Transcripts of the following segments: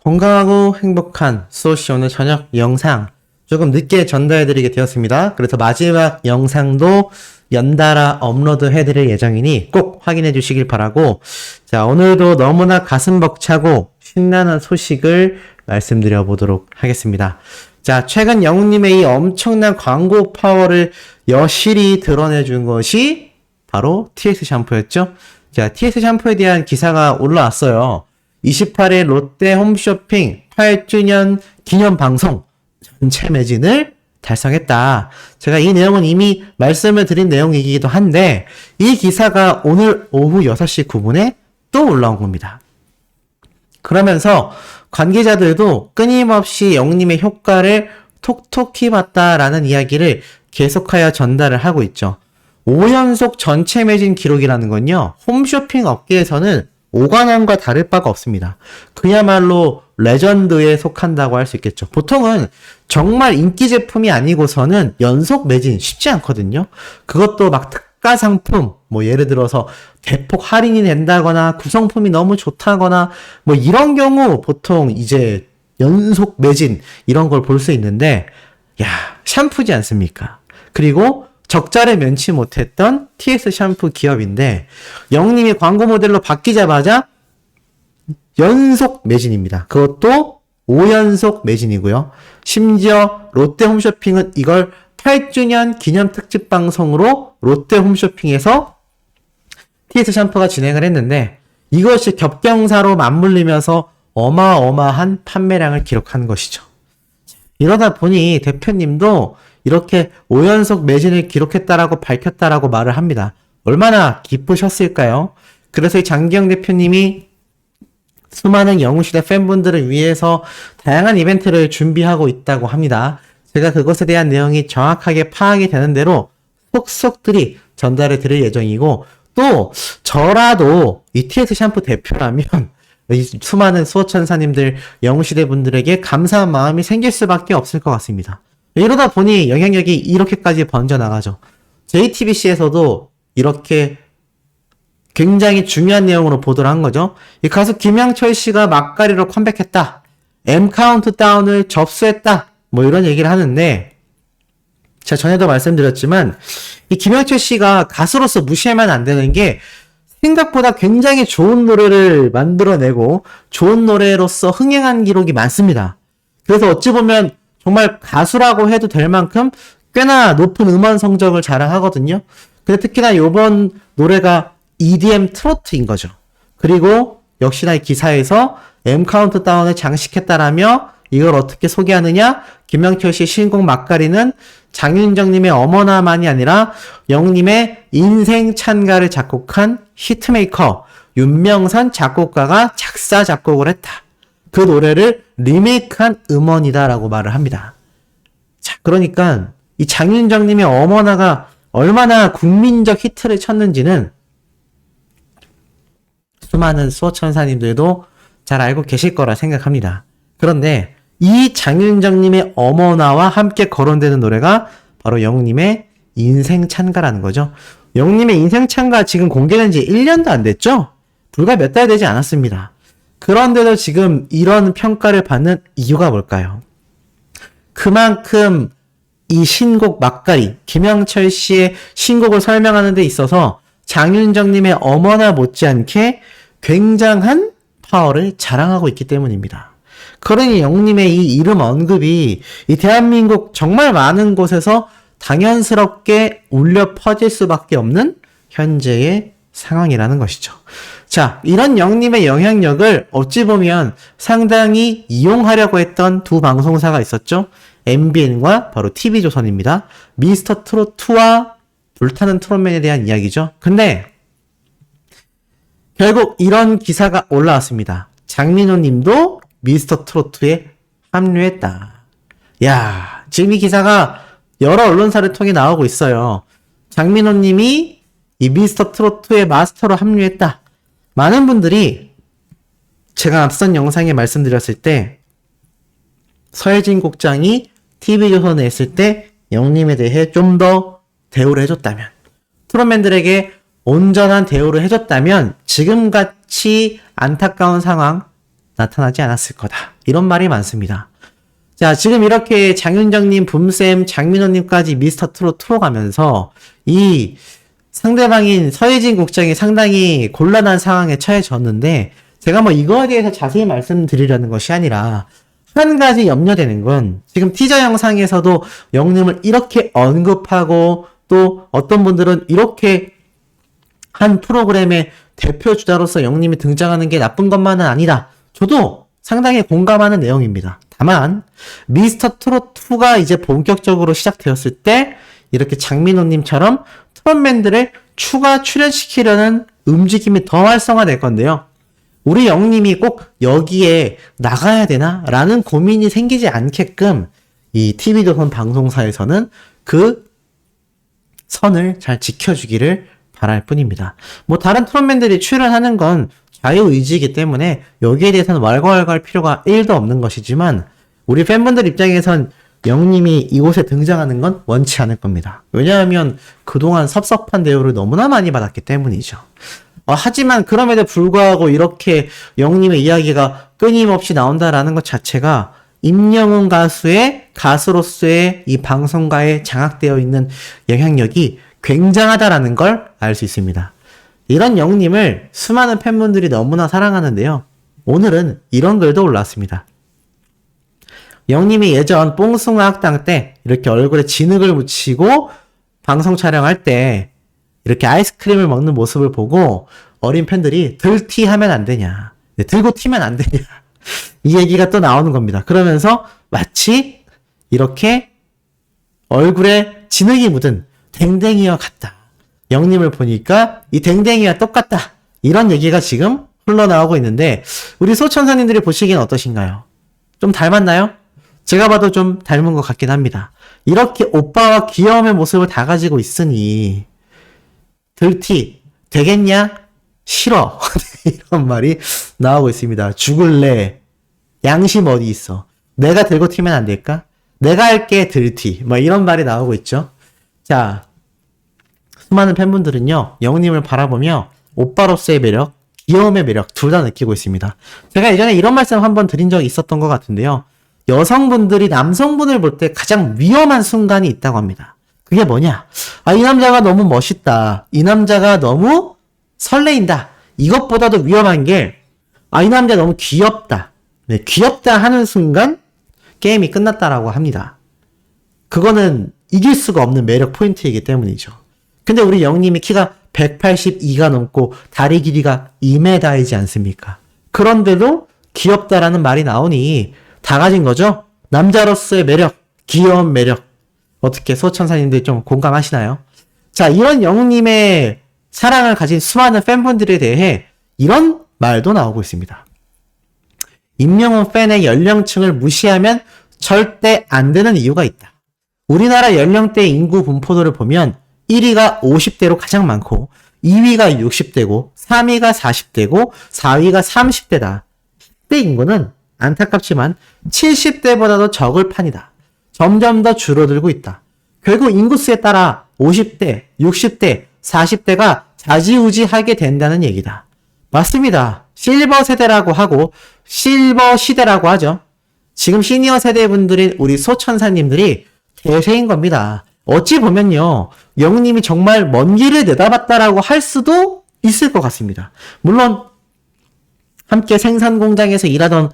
건강하고 행복한 수호씨 오늘 저녁 영상 조금 늦게 전달해드리게 되었습니다. 그래서 마지막 영상도 연달아 업로드 해드릴 예정이니 꼭 확인해 주시길 바라고, 자, 오늘도 너무나 가슴 벅차고 신나는 소식을 말씀드려 보도록 하겠습니다. 자, 최근 영웅님의 이 엄청난 광고 파워를 여실히 드러내준 것이 바로 TS 샴푸였죠. 자, TS 샴푸에 대한 기사가 올라왔어요. 28일 롯데 홈쇼핑 8주년 기념 방송 전체 매진을 달성했다. 제가 이 내용은 이미 말씀을 드린 내용이기도 한데, 이 기사가 오늘 오후 6시 9분에 또 올라온 겁니다. 그러면서 관계자들도 끊임없이 영웅님의 효과를 톡톡히 봤다라는 이야기를 계속하여 전달을 하고 있죠. 5연속 전체 매진 기록이라는 건요, 홈쇼핑 업계에서는 오관왕과 다를 바가 없습니다. 그야말로 레전드에 속한다고 할 수 있겠죠. 보통은 정말 인기 제품이 아니고서는 연속 매진 쉽지 않거든요. 그것도 막 특가 상품, 뭐 예를 들어서 대폭 할인이 된다거나 구성품이 너무 좋다거나 뭐 이런 경우 보통 이제 연속 매진 이런 걸 볼 수 있는데, 야, 샴푸지 않습니까? 그리고 적자를 면치 못했던 TS 샴푸 기업인데 영웅님이 광고 모델로 바뀌자마자 연속 매진입니다. 그것도 5연속 매진이고요. 심지어 롯데 홈쇼핑은 이걸 8주년 기념 특집 방송으로 롯데 홈쇼핑에서 TS 샴푸가 진행을 했는데, 이것이 겹경사로 맞물리면서 어마어마한 판매량을 기록한 것이죠. 이러다 보니 대표님도 이렇게 5연속 매진을 기록했다라고 밝혔다라고 말을 합니다. 얼마나 기쁘셨을까요? 그래서 이 장기영 대표님이 수많은 영웅시대 팬분들을 위해서 다양한 이벤트를 준비하고 있다고 합니다. 제가 그것에 대한 내용이 정확하게 파악이 되는 대로 속속들이 전달해 드릴 예정이고, 또 저라도 ETS 샴푸 대표라면 이 수많은 수호천사님들, 영웅시대 분들에게 감사한 마음이 생길 수밖에 없을 것 같습니다. 이러다 보니 영향력이 이렇게까지 번져나가죠. JTBC에서도 이렇게 굉장히 중요한 내용으로 보도를 한 거죠. 이 가수 김양철 씨가 막가리로 컴백했다. M 카운트다운을 접수했다. 뭐 이런 얘기를 하는데, 제가 전에도 말씀드렸지만 이 김양철 씨가 가수로서 무시하면 안 되는 게, 생각보다 굉장히 좋은 노래를 만들어내고 좋은 노래로서 흥행한 기록이 많습니다. 그래서 어찌 보면 정말 가수라고 해도 될 만큼 꽤나 높은 음원 성적을 자랑하거든요. 근데 특히나 이번 노래가 EDM 트로트인 거죠. 그리고 역시나 이 기사에서 M 카운트다운을 장식했다라며 이걸 어떻게 소개하느냐? 김영철 씨 신곡 막가리는 장윤정님의 어머나만이 아니라 영웅님의 인생 찬가를 작곡한 히트메이커 윤명선 작곡가가 작사 작곡을 했다. 그 노래를 리메이크한 음원이다라고 말을 합니다. 자, 그러니까 이 장윤정님의 어머나가 얼마나 국민적 히트를 쳤는지는 수많은 수호천사님들도 잘 알고 계실 거라 생각합니다. 그런데 이 장윤정님의 어머나와 함께 거론되는 노래가 바로 영웅님의 인생 찬가라는 거죠. 영웅님의 인생 찬가 지금 공개된 지 1년도 안 됐죠? 불과 몇 달 되지 않았습니다. 그런데도 지금 이런 평가를 받는 이유가 뭘까요? 그만큼 이 신곡 막가리, 김영철 씨의 신곡을 설명하는 데 있어서 장윤정님의 어머나 못지않게 굉장한 파워를 자랑하고 있기 때문입니다. 그러니 영웅님의 이 이름 언급이 이 대한민국 정말 많은 곳에서 당연스럽게 울려 퍼질 수밖에 없는 현재의 상황이라는 것이죠. 자, 이런 영웅님의 영향력을 어찌 보면 상당히 이용하려고 했던 두 방송사가 있었죠. MBN과 바로 TV조선입니다. 미스터 트롯2와 불타는 트롯맨에 대한 이야기죠. 근데 결국 이런 기사가 올라왔습니다. 장민호 님도 미스터 트롯2에 합류했다. 야, 지금 이 기사가 여러 언론사를 통해 나오고 있어요. 장민호 님이 이 미스터 트롯2의 마스터로 합류했다. 많은 분들이 제가 앞선 영상에 말씀드렸을 때 서혜진 국장이 TV조선에 있을 때 영웅님에 대해 좀 더 대우를 해줬다면, 트롯맨들에게 온전한 대우를 해줬다면 지금같이 안타까운 상황, 나타나지 않았을 거다. 이런 말이 많습니다. 자, 지금 이렇게 장윤정님, 붐쌤, 장민호님까지 미스터 트롯 틀어가면서 이 상대방인 서혜진 국장이 상당히 곤란한 상황에 처해졌는데, 제가 뭐 이거에 대해서 자세히 말씀드리려는 것이 아니라 한 가지 염려되는 건 지금 티저 영상에서도 영님을 이렇게 언급하고 또 어떤 분들은 이렇게 한 프로그램의 대표 주자로서 영님이 등장하는 게 나쁜 것만은 아니다. 저도 상당히 공감하는 내용입니다. 다만 미스터 트롯 2가 이제 본격적으로 시작되었을 때 이렇게 장민호님처럼 트롯맨들을 추가 출연시키려는 움직임이 더 활성화될 건데요. 우리 영님이 꼭 여기에 나가야 되나? 라는 고민이 생기지 않게끔 이 TV조선 방송사에서는 그 선을 잘 지켜주기를 바랄 뿐입니다. 뭐 다른 트롯맨들이 출연하는 건 자유의지이기 때문에 여기에 대해서는 왈가왈가할 필요가 1도 없는 것이지만 우리 팬분들 입장에선 영님이 이곳에 등장하는 건 원치 않을 겁니다. 왜냐하면 그동안 섭섭한 대우를 너무나 많이 받았기 때문이죠. 하지만 그럼에도 불구하고 이렇게 영님의 이야기가 끊임없이 나온다라는 것 자체가 임영웅 가수의 가수로서의 이 방송가에 장악되어 있는 영향력이 굉장하다라는 걸 알 수 있습니다. 이런 영님을 수많은 팬분들이 너무나 사랑하는데요. 오늘은 이런 글도 올라왔습니다. 영님이 예전 뽕숭아 학당 때 이렇게 얼굴에 진흙을 묻히고 방송 촬영할 때 이렇게 아이스크림을 먹는 모습을 보고 어린 팬들이 들튀하면 안 되냐, 들고 튀면 안 되냐 이 얘기가 또 나오는 겁니다. 그러면서 마치 이렇게 얼굴에 진흙이 묻은 댕댕이와 같다. 영님을 보니까 이 댕댕이와 똑같다. 이런 얘기가 지금 흘러나오고 있는데 우리 소천사님들이 보시기엔 어떠신가요? 좀 닮았나요? 제가 봐도 좀 닮은 것 같긴 합니다. 이렇게 오빠와 귀여움의 모습을 다 가지고 있으니 들티 되겠냐? 싫어. 이런 말이 나오고 있습니다. 죽을래. 양심 어디 있어? 내가 들고 튀면 안 될까? 내가 할게 들티. 뭐 이런 말이 나오고 있죠. 자, 수많은 팬분들은요, 영웅님을 바라보며 오빠로서의 매력, 귀여움의 매력 둘 다 느끼고 있습니다. 제가 예전에 이런 말씀 한번 드린 적이 있었던 것 같은데요. 여성분들이 남성분을 볼 때 가장 위험한 순간이 있다고 합니다. 그게 뭐냐? 이 남자가 너무 멋있다. 이 남자가 너무 설레인다. 이것보다도 위험한 게, 이 남자 너무 귀엽다. 네, 귀엽다 하는 순간 게임이 끝났다라고 합니다. 그거는 이길 수가 없는 매력 포인트이기 때문이죠. 근데 우리 영님이 키가 182가 넘고 다리 길이가 2m이지 않습니까? 그런데도 귀엽다라는 말이 나오니 다 가진 거죠? 남자로서의 매력, 귀여운 매력. 어떻게 소천사님들 좀 공감하시나요? 자, 이런 영웅님의 사랑을 가진 수많은 팬분들에 대해 이런 말도 나오고 있습니다. 임영웅 팬의 연령층을 무시하면 절대 안 되는 이유가 있다. 우리나라 연령대 인구 분포도를 보면 1위가 50대로 가장 많고 2위가 60대고 3위가 40대고 4위가 30대다. 10대 인구는 안타깝지만 70대보다도 적을 판이다. 점점 더 줄어들고 있다. 결국 인구수에 따라 50대, 60대, 40대가 좌지우지하게 된다는 얘기다. 맞습니다. 실버 세대라고 하고 실버 시대라고 하죠. 지금 시니어 세대분들인 우리 소천사님들이 대세인 겁니다. 어찌 보면요, 영웅님이 정말 먼 길을 내다봤다라고 할 수도 있을 것 같습니다. 물론 함께 생산 공장에서 일하던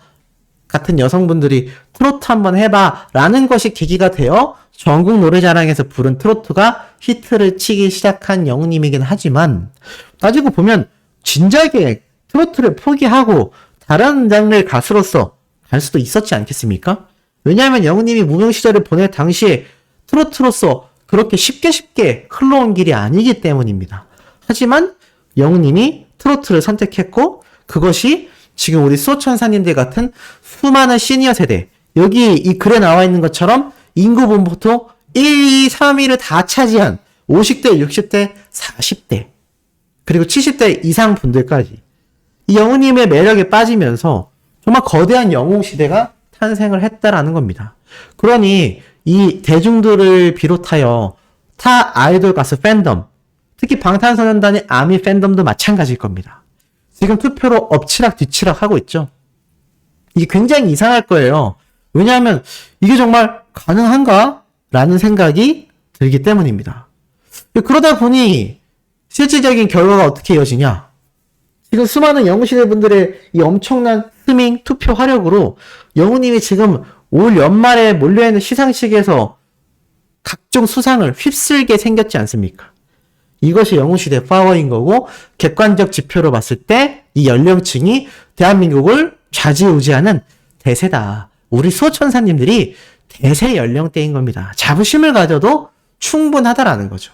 같은 여성분들이 트로트 한번 해봐 라는 것이 계기가 되어 전국 노래자랑에서 부른 트로트가 히트를 치기 시작한 영웅님이긴 하지만, 따지고 보면 진작에 트로트를 포기하고 다른 장르의 가수로서 갈 수도 있었지 않겠습니까? 왜냐하면 영웅님이 무명 시절을 보낼 당시에 트로트로서 그렇게 쉽게 흘러온 길이 아니기 때문입니다. 하지만 영웅님이 트로트를 선택했고 그것이 지금 우리 수호천사님들 같은 수많은 시니어 세대, 여기 이 글에 나와 있는 것처럼 인구 분포도 1, 2, 3위를 다 차지한 50대, 60대, 40대 그리고 70대 이상 분들까지 이 영웅님의 매력에 빠지면서 정말 거대한 영웅 시대가 탄생을 했다라는 겁니다. 그러니 이 대중들을 비롯하여 타 아이돌 가수 팬덤, 특히 방탄소년단의 아미 팬덤도 마찬가지일 겁니다. 지금 투표로 엎치락 뒤치락 하고 있죠. 이게 굉장히 이상할 거예요. 왜냐하면 이게 정말 가능한가? 라는 생각이 들기 때문입니다. 그러다 보니 실질적인 결과가 어떻게 이어지냐? 지금 수많은 영웅시대 분들의 이 엄청난 스밍, 투표 화력으로 영웅님이 지금 올 연말에 몰려있는 시상식에서 각종 수상을 휩쓸게 생겼지 않습니까? 이것이 영웅시대 파워인 거고, 객관적 지표로 봤을 때 이 연령층이 대한민국을 좌지우지하는 대세다. 우리 수호천사님들이 대세 연령대인 겁니다. 자부심을 가져도 충분하다라는 거죠.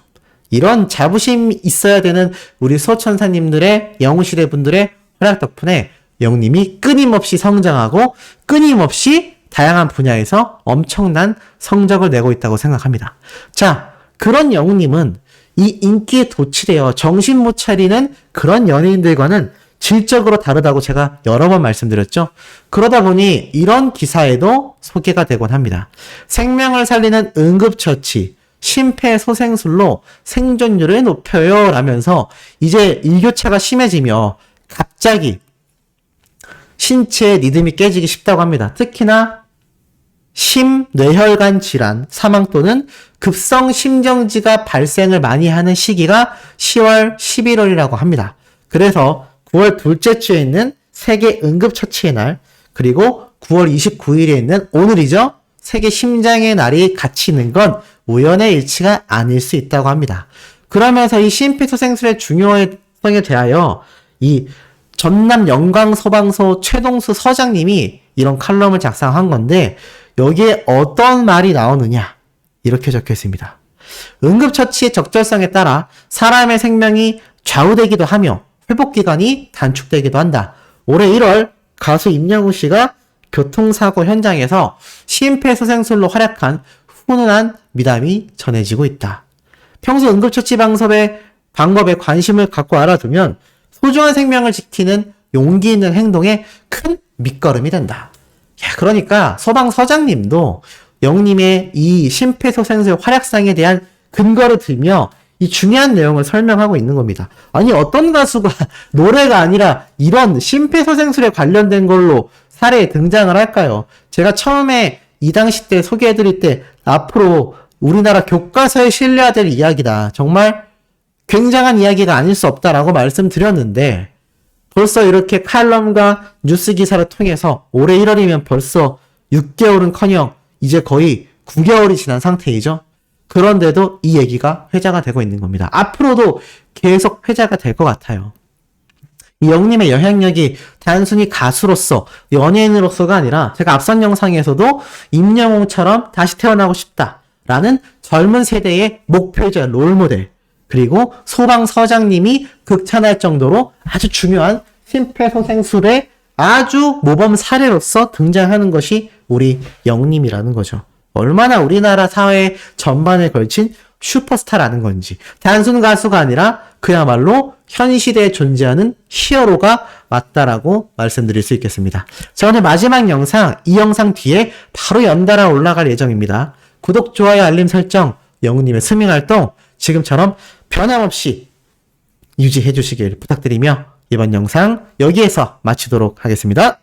이런 자부심이 있어야 되는 우리 수호천사님들의 영웅시대 분들의 활약 덕분에 영웅님이 끊임없이 성장하고 끊임없이 다양한 분야에서 엄청난 성적을 내고 있다고 생각합니다. 자, 그런 영웅님은 이 인기에 도취되어 정신 못 차리는 그런 연예인들과는 질적으로 다르다고 제가 여러 번 말씀드렸죠. 그러다 보니 이런 기사에도 소개가 되곤 합니다. 생명을 살리는 응급처치, 심폐소생술로 생존율을 높여요 라면서 이제 일교차가 심해지며 갑자기 신체의 리듬이 깨지기 쉽다고 합니다. 특히나 심뇌혈관 질환, 사망 또는 급성 심정지가 발생을 많이 하는 시기가 10월, 11월이라고 합니다. 그래서 9월 둘째 주에 있는 세계 응급처치의 날, 그리고 9월 29일에 있는 오늘이죠. 세계 심장의 날이 같이 있는 건 우연의 일치가 아닐 수 있다고 합니다. 그러면서 이 심폐소생술의 중요성에 대하여 이 전남 영광소방서 최동수 서장님이 이런 칼럼을 작성한 건데, 여기에 어떤 말이 나오느냐 이렇게 적혀 있습니다. 응급처치의 적절성에 따라 사람의 생명이 좌우되기도 하며 회복기간이 단축되기도 한다. 올해 1월 가수 임영웅 씨가 교통사고 현장에서 심폐소생술로 활약한 훈훈한 미담이 전해지고 있다. 평소 응급처치 방법에 관심을 갖고 알아두면 소중한 생명을 지키는 용기 있는 행동에 큰 밑거름이 된다. 그러니까 소방서장님도 영웅님의 이 심폐소생술 활약상에 대한 근거를 들며 이 중요한 내용을 설명하고 있는 겁니다. 아니, 어떤 가수가 노래가 아니라 이런 심폐소생술에 관련된 걸로 사례에 등장을 할까요? 제가 처음에 이 당시 때 소개해드릴 때 앞으로 우리나라 교과서에 실려야 될 이야기다. 정말 굉장한 이야기가 아닐 수 없다라고 말씀드렸는데, 벌써 이렇게 칼럼과 뉴스 기사를 통해서 올해 1월이면 벌써 6개월은커녕 이제 거의 9개월이 지난 상태이죠. 그런데도 이 얘기가 회자가 되고 있는 겁니다. 앞으로도 계속 회자가 될 것 같아요. 이 영웅님의 영향력이 단순히 가수로서, 연예인으로서가 아니라 제가 앞선 영상에서도 임영웅처럼 다시 태어나고 싶다라는 젊은 세대의 목표이자 롤모델, 그리고 소방서장님이 극찬할 정도로 아주 중요한 심폐소생술의 아주 모범 사례로서 등장하는 것이 우리 영웅님이라는 거죠. 얼마나 우리나라 사회 전반에 걸친 슈퍼스타라는 건지, 단순 가수가 아니라 그야말로 현 시대에 존재하는 히어로가 맞다라고 말씀드릴 수 있겠습니다. 자, 오늘 마지막 영상, 이 영상 뒤에 바로 연달아 올라갈 예정입니다. 구독, 좋아요, 알림 설정, 영웅님의 스밍 활동 지금처럼 변함없이 유지해 주시길 부탁드리며 이번 영상 여기에서 마치도록 하겠습니다.